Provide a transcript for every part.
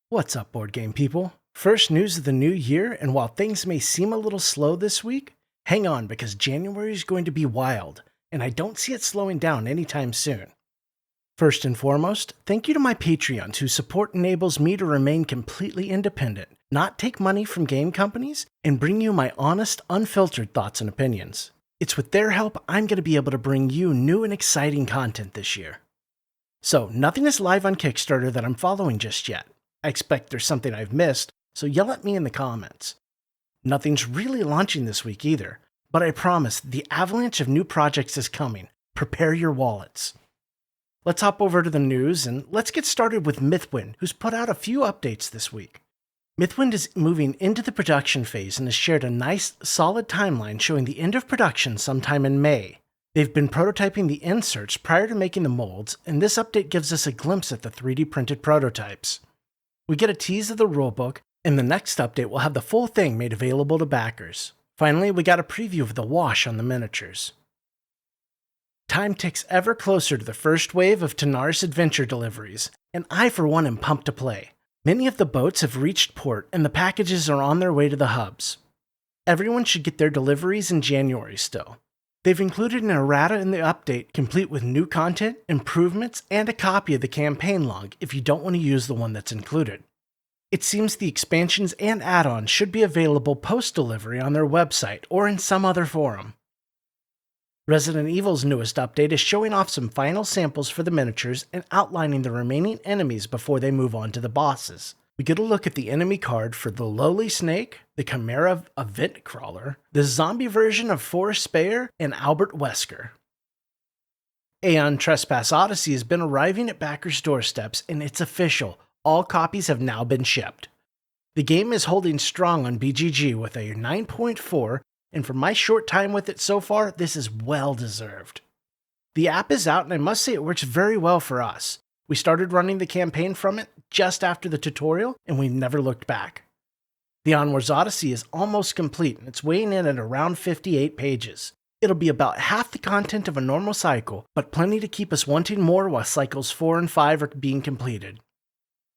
What's up, board game people? First news of the new year, and while things may seem a little slow this week, hang on because January is going to be wild, and I don't see it slowing down anytime soon. First and foremost, thank you to my Patreons whose support enables me to remain completely independent, not take money from game companies, and bring you my honest, unfiltered thoughts and opinions. It's with their help I'm going to be able to bring you new and exciting content this year. So, nothing is live on Kickstarter that I'm following just yet. I expect there's something I've missed, so yell at me in the comments. Nothing's really launching this week either, but I promise the avalanche of new projects is coming. Prepare your wallets. Let's hop over to the news and let's get started with Mythwind, who's put out a few updates this week. Mythwind is moving into the production phase and has shared a nice, solid timeline showing the end of production sometime in May. They've been prototyping the inserts prior to making the molds, and this update gives us a glimpse at the 3D printed prototypes. We get a tease of the rulebook, and the next update will have the full thing made available to backers. Finally, we got a preview of the wash on the miniatures. Time ticks ever closer to the first wave of Tanares Adventure deliveries, and I for one am pumped to play. Many of the boats have reached port, and the packages are on their way to the hubs. Everyone should get their deliveries in January still. They've included an errata in the update, complete with new content, improvements, and a copy of the campaign log if you don't want to use the one that's included. It seems the expansions and add-ons should be available post-delivery on their website or in some other forum. Resident Evil's newest update is showing off some final samples for the miniatures and outlining the remaining enemies before they move on to the bosses. We get a look at the enemy card for the Lowly Snake, the Chimera Event Crawler, the zombie version of Forrest Speyer, and Albert Wesker. Aeon Trespass Odyssey has been arriving at backers' doorsteps, and it's official. All copies have now been shipped. The game is holding strong on BGG with a 9.4, and for my short time with it so far, this is well deserved. The app is out, and I must say it works very well for us. We started running the campaign from it just after the tutorial, and we never looked back. The Onwards Odyssey is almost complete, and it's weighing in at around 58 pages. It'll be about half the content of a normal cycle, but plenty to keep us wanting more while cycles 4 and 5 are being completed.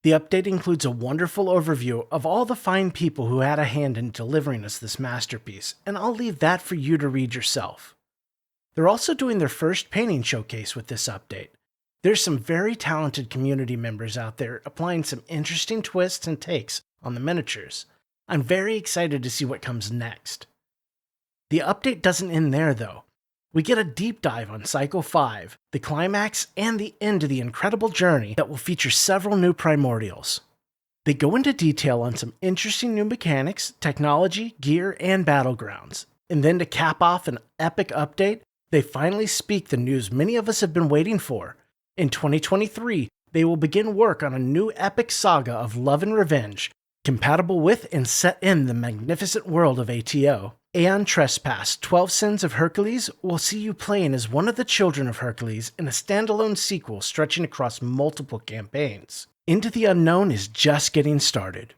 The update includes a wonderful overview of all the fine people who had a hand in delivering us this masterpiece, and I'll leave that for you to read yourself. They're also doing their first painting showcase with this update. There's some very talented community members out there applying some interesting twists and takes on the miniatures. I'm very excited to see what comes next. The update doesn't end there though. We get a deep dive on Cycle 5, the climax, and the end of the incredible journey that will feature several new primordials. They go into detail on some interesting new mechanics, technology, gear, and battlegrounds. And then to cap off an epic update, they finally speak the news many of us have been waiting for. In 2023, they will begin work on a new epic saga of love and revenge, compatible with and set in the magnificent world of ATO. Aeon Trespass 12 Sins of Hercules will see you playing as one of the children of Hercules in a standalone sequel stretching across multiple campaigns. Into the Unknown is just getting started.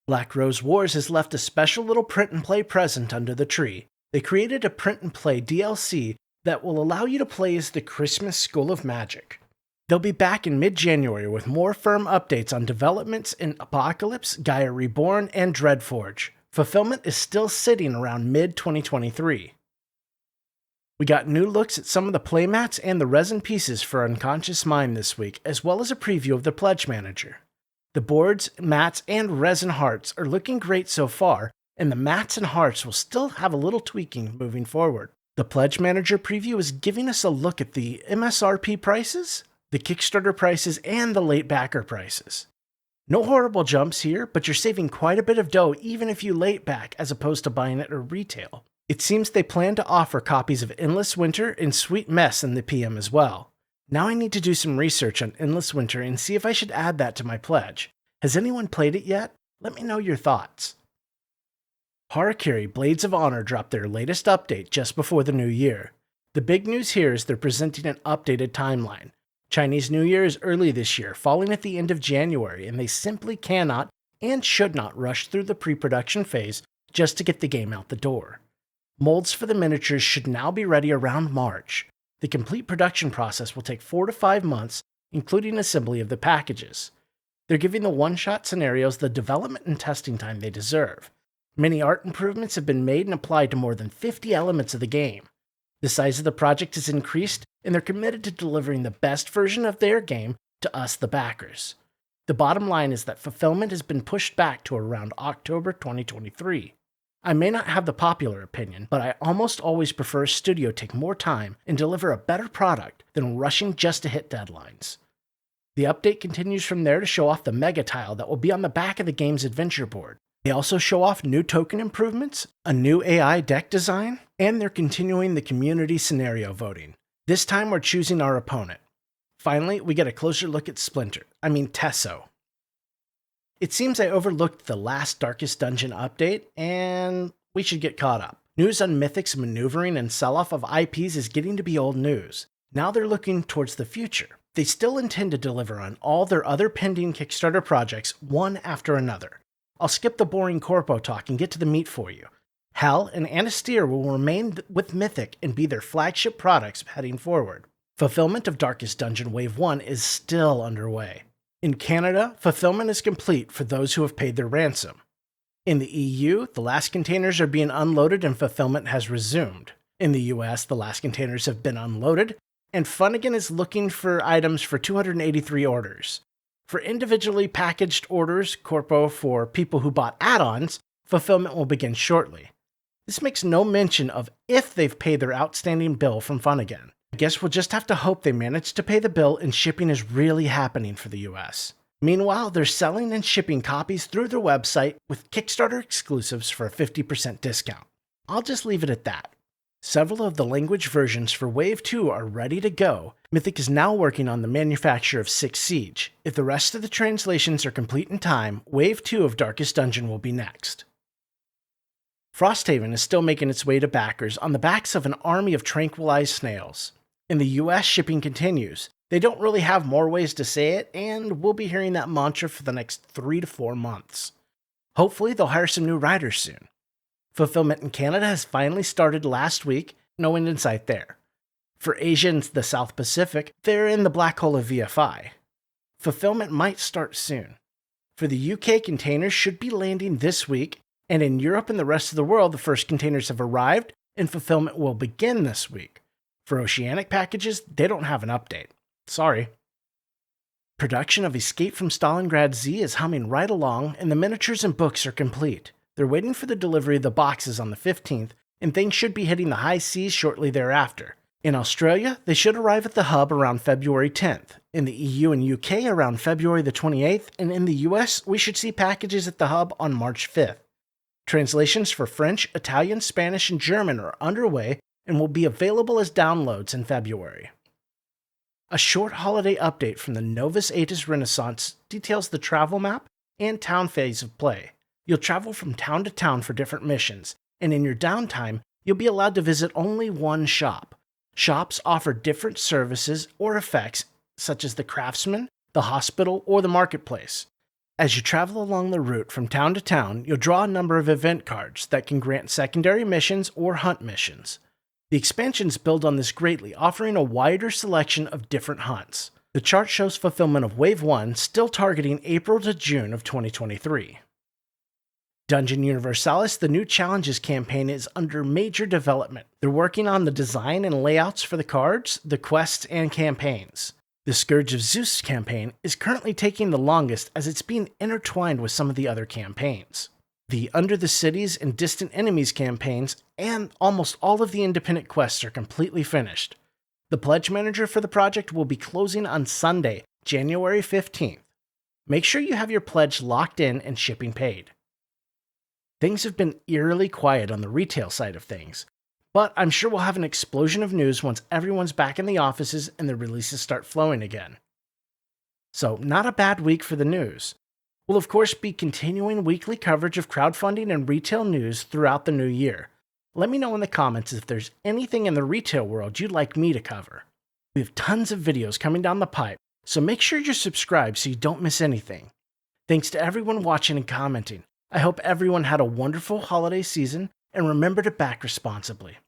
Black Rose Wars has left a special little print-and-play present under the tree. They created a print-and-play DLC that will allow you to play as the Christmas School of Magic. They'll be back in mid-January with more firm updates on developments in Apocalypse, Gaia Reborn, and Dreadforge. Fulfillment is still sitting around mid-2023. We got new looks at some of the playmats and the resin pieces for Unconscious Mind this week, as well as a preview of the Pledge Manager. The boards, mats, and resin hearts are looking great so far, and the mats and hearts will still have a little tweaking moving forward. The Pledge Manager preview is giving us a look at the MSRP prices, the Kickstarter prices, and the late backer prices. No horrible jumps here, but you're saving quite a bit of dough even if you late back as opposed to buying it at retail. It seems they plan to offer copies of Endless Winter and Sweet Mess in the PM as well. Now I need to do some research on Endless Winter and see if I should add that to my pledge. Has anyone played it yet? Let me know your thoughts. Harakiri Blades of Honor dropped their latest update just before the new year. The big news here is they're presenting an updated timeline. Chinese New Year is early this year, falling at the end of January, and they simply cannot and should not rush through the pre-production phase just to get the game out the door. Molds for the miniatures should now be ready around March. The complete production process will take 4 to 5 months, including assembly of the packages. They're giving the one-shot scenarios the development and testing time they deserve. Many art improvements have been made and applied to more than 50 elements of the game. The size of the project has increased, and they're committed to delivering the best version of their game to us, the backers. The bottom line is that fulfillment has been pushed back to around October 2023. I may not have the popular opinion, but I almost always prefer a studio take more time and deliver a better product than rushing just to hit deadlines. The update continues from there to show off the mega tile that will be on the back of the game's adventure board. They also show off new token improvements, a new AI deck design, and they're continuing the community scenario voting. This time we're choosing our opponent. Finally, we get a closer look at Tesso. It seems I overlooked the last Darkest Dungeon update, and we should get caught up. News on Mythic's maneuvering and sell-off of IPs is getting to be old news. Now they're looking towards the future. They still intend to deliver on all their other pending Kickstarter projects one after another. I'll skip the boring corpo talk and get to the meat for you. Hell and Anasteer will remain with Mythic and be their flagship products heading forward. Fulfillment of Darkest Dungeon Wave 1 is still underway. In Canada, fulfillment is complete for those who have paid their ransom. In the EU, the last containers are being unloaded and fulfillment has resumed. In the US, the last containers have been unloaded, and Funnigan is looking for items for 283 orders. For individually packaged orders, corpo for people who bought add-ons, fulfillment will begin shortly. This makes no mention of if they've paid their outstanding bill from Funnigan. I guess we'll just have to hope they manage to pay the bill and shipping is really happening for the US. Meanwhile, they're selling and shipping copies through their website with Kickstarter exclusives for a 50% discount. I'll just leave it at that. Several of the language versions for Wave 2 are ready to go. Mythic is now working on the manufacture of 6 Siege. If the rest of the translations are complete in time, Wave 2 of Darkest Dungeon will be next. Frosthaven is still making its way to backers on the backs of an army of tranquilized snails. In the US, shipping continues. They don't really have more ways to say it, and we'll be hearing that mantra for the next 3 to 4 months. Hopefully, they'll hire some new writers soon. Fulfillment in Canada has finally started last week, no end in sight there. For Asia and the South Pacific, they're in the black hole of VFI. Fulfillment might start soon. For the UK, containers should be landing this week, and in Europe and the rest of the world, the first containers have arrived, and fulfillment will begin this week. For Oceanic packages, they don't have an update. Sorry. Production of Escape from Stalingrad Z is humming right along, and the miniatures and books are complete. They're waiting for the delivery of the boxes on the 15th, and things should be hitting the high seas shortly thereafter. In Australia, they should arrive at the hub around February 10th. In the EU and UK around February the 28th, and in the US, we should see packages at the hub on March 5th. Translations for French, Italian, Spanish, and German are underway and will be available as downloads in February. A short holiday update from the Novus Aetas Renaissance details the travel map and town phase of play. You'll travel from town to town for different missions, and in your downtime, you'll be allowed to visit only one shop. Shops offer different services or effects, such as the craftsman, the hospital, or the marketplace. As you travel along the route from town to town, you'll draw a number of event cards that can grant secondary missions or hunt missions. The expansions build on this greatly, offering a wider selection of different hunts. The chart shows fulfillment of Wave 1 still targeting April to June of 2023. Dungeon Universalis, the new Challenges campaign, is under major development. They're working on the design and layouts for the cards, the quests, and campaigns. The Scourge of Zeus campaign is currently taking the longest as it's being intertwined with some of the other campaigns. The Under the Cities and Distant Enemies campaigns and almost all of the independent quests are completely finished. The pledge manager for the project will be closing on Sunday, January 15th. Make sure you have your pledge locked in and shipping paid. Things have been eerily quiet on the retail side of things, but I'm sure we'll have an explosion of news once everyone's back in the offices and the releases start flowing again. So, not a bad week for the news. We'll of course be continuing weekly coverage of crowdfunding and retail news throughout the new year. Let me know in the comments if there's anything in the retail world you'd like me to cover. We have tons of videos coming down the pipe, so make sure you're subscribed so you don't miss anything. Thanks to everyone watching and commenting. I hope everyone had a wonderful holiday season, and remember to back responsibly.